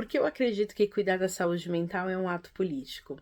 Por que eu acredito que cuidar da saúde mental é um ato político?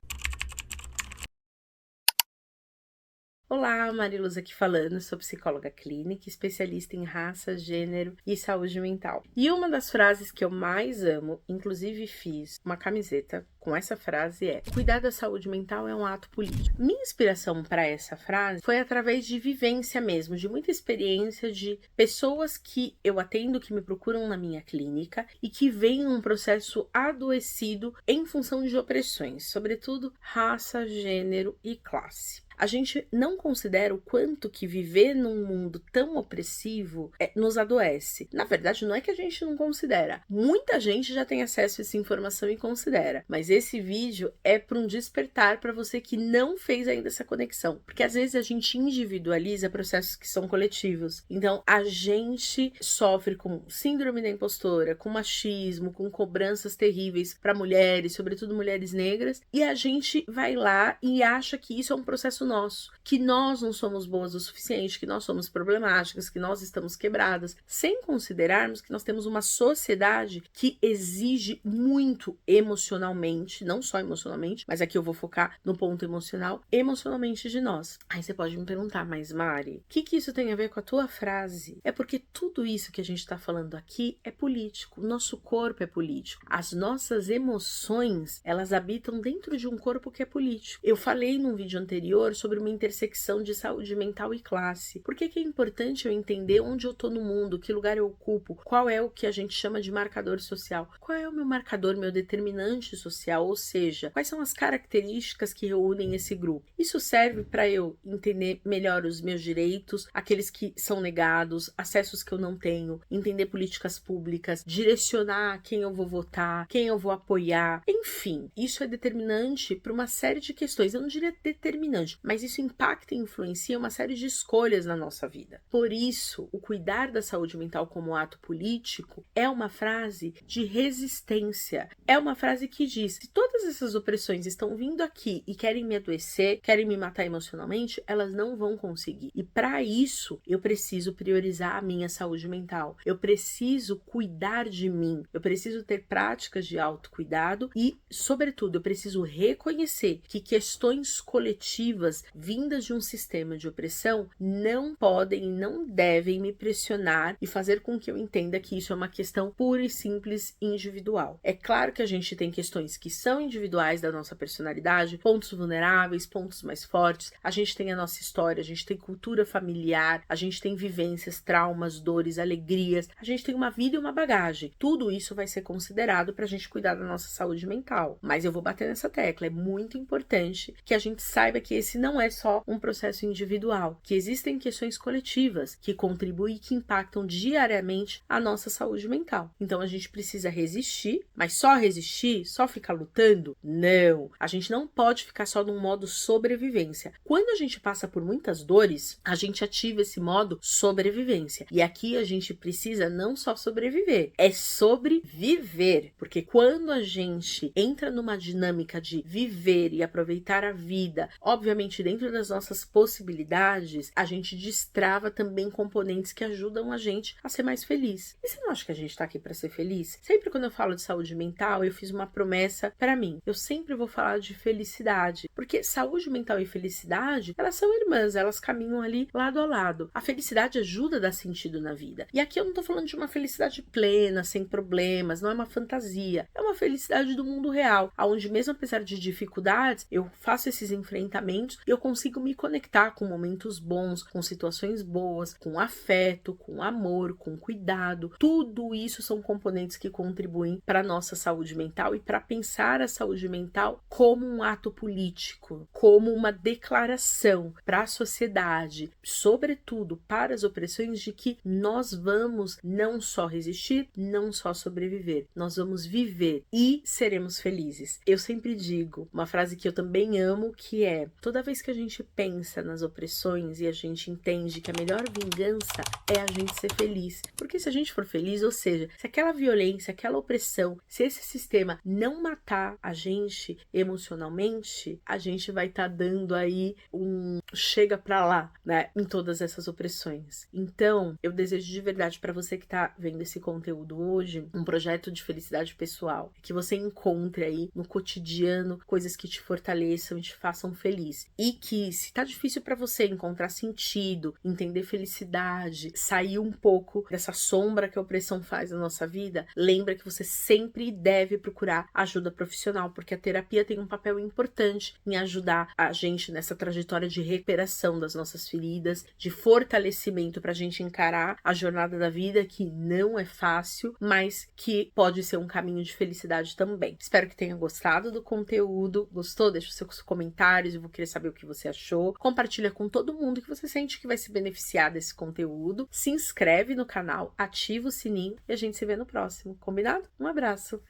Olá, Mariluz aqui falando, sou psicóloga clínica, especialista em raça, gênero e saúde mental. E uma das frases que eu mais amo, inclusive fiz uma camiseta com essa frase é: cuidar da saúde mental é um ato político. Minha inspiração para essa frase foi através de vivência mesmo, de muita experiência de pessoas que eu atendo, que me procuram na minha clínica e que veem um processo adoecido em função de opressões, sobretudo raça, gênero e classe. A gente não considera o quanto que viver num mundo tão opressivo nos adoece. Na verdade, não é que a gente não considera. Muita gente já tem acesso a essa informação e considera. Mas esse vídeo é para um despertar para você que não fez ainda essa conexão. Porque às vezes a gente individualiza processos que são coletivos. Então, a gente sofre com síndrome da impostora, com machismo, com cobranças terríveis para mulheres, sobretudo mulheres negras. E a gente vai lá e acha que isso é um processo nosso, que nós não somos boas o suficiente, que nós somos problemáticas, que nós estamos quebradas, sem considerarmos que nós temos uma sociedade que exige muito emocionalmente, não só emocionalmente, mas aqui eu vou focar no ponto emocional, emocionalmente de nós. Aí você pode me perguntar, mas Mari, o que isso tem a ver com a tua frase? É porque tudo isso que a gente está falando aqui é político, o nosso corpo é político, as nossas emoções, elas habitam dentro de um corpo que é político. Eu falei num vídeo anterior sobre uma intersecção de saúde mental e classe. Por que é importante eu entender onde eu tô no mundo, que lugar eu ocupo, qual é o que a gente chama de marcador social, qual é o meu marcador, meu determinante social, ou seja, quais são as características que reúnem esse grupo. Isso serve para eu entender melhor os meus direitos, aqueles que são negados, acessos que eu não tenho, entender políticas públicas, direcionar quem eu vou votar, quem eu vou apoiar, enfim, isso é determinante para uma série de questões. Eu não diria determinante, mas isso impacta e influencia uma série de escolhas na nossa vida. Por isso, o cuidar da saúde mental como ato político é uma frase de resistência. É uma frase que diz: se todas essas opressões estão vindo aqui e querem me adoecer, querem me matar emocionalmente, elas não vão conseguir. E para isso, eu preciso priorizar a minha saúde mental. Eu preciso cuidar de mim. Eu preciso ter práticas de autocuidado e, sobretudo, eu preciso reconhecer que questões coletivas vindas de um sistema de opressão não podem e não devem me pressionar e fazer com que eu entenda que isso é uma questão pura e simples individual. É claro que a gente tem questões que são individuais da nossa personalidade, pontos vulneráveis, pontos mais fortes, a gente tem a nossa história, a gente tem cultura familiar, a gente tem vivências, traumas, dores, alegrias, a gente tem uma vida e uma bagagem. Tudo isso vai ser considerado para a gente cuidar da nossa saúde mental. Mas eu vou bater nessa tecla, é muito importante que a gente saiba que esse não é só um processo individual, que existem questões coletivas que contribuem e que impactam diariamente a nossa saúde mental. Então a gente precisa resistir, mas só resistir, só ficar lutando? Não! A gente não pode ficar só num modo sobrevivência. Quando a gente passa por muitas dores, a gente ativa esse modo sobrevivência. E aqui a gente precisa não só sobreviver, é sobreviver, porque quando a gente entra numa dinâmica de viver e aproveitar a vida, obviamente dentro das nossas possibilidades, a gente destrava também componentes que ajudam a gente a ser mais feliz. E você não acha que a gente tá aqui para ser feliz? Sempre quando eu falo de saúde mental, eu fiz uma promessa para mim. Eu sempre vou falar de felicidade, porque saúde mental e felicidade, elas são irmãs, elas caminham ali lado a lado. A felicidade ajuda a dar sentido na vida. E aqui eu não tô falando de uma felicidade plena, sem problemas, não é uma fantasia. É uma felicidade do mundo real, onde mesmo apesar de dificuldades, eu faço esses enfrentamentos e eu consigo me conectar com momentos bons, com situações boas, com afeto, com amor, com cuidado. Tudo isso são componentes que contribuem para a nossa saúde mental e para pensar a saúde mental como um ato político, como uma declaração para a sociedade, sobretudo para as opressões, de que nós vamos não só resistir, não só sobreviver, nós vamos viver e seremos felizes. Eu sempre digo uma frase que eu também amo, que é: toda vez que a gente pensa nas opressões e a gente entende que a melhor vingança é a gente ser feliz. Porque se a gente for feliz, ou seja, se aquela violência, aquela opressão, se esse sistema não matar a gente emocionalmente, a gente vai estar dando aí um chega pra lá, né, em todas essas opressões. Então, eu desejo de verdade para você que tá vendo esse conteúdo hoje, um projeto de felicidade pessoal, que você encontre aí no cotidiano coisas que te fortaleçam e te façam feliz. E que se tá difícil para você encontrar sentido, entender felicidade, sair um pouco dessa sombra que a opressão faz na nossa vida, lembra que você sempre deve procurar ajuda profissional, porque a terapia tem um papel importante em ajudar a gente nessa trajetória de recuperação das nossas feridas, de fortalecimento para a gente encarar a jornada da vida, que não é fácil, mas que pode ser um caminho de felicidade também. Espero que tenha gostado do conteúdo. Gostou? Deixa os seus comentários, eu vou querer saber o que você achou. Compartilha com todo mundo que você sente que vai se beneficiar desse conteúdo. Se inscreve no canal, ativa o sininho e a gente se vê no próximo. Combinado? Um abraço.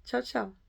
Tchau, tchau.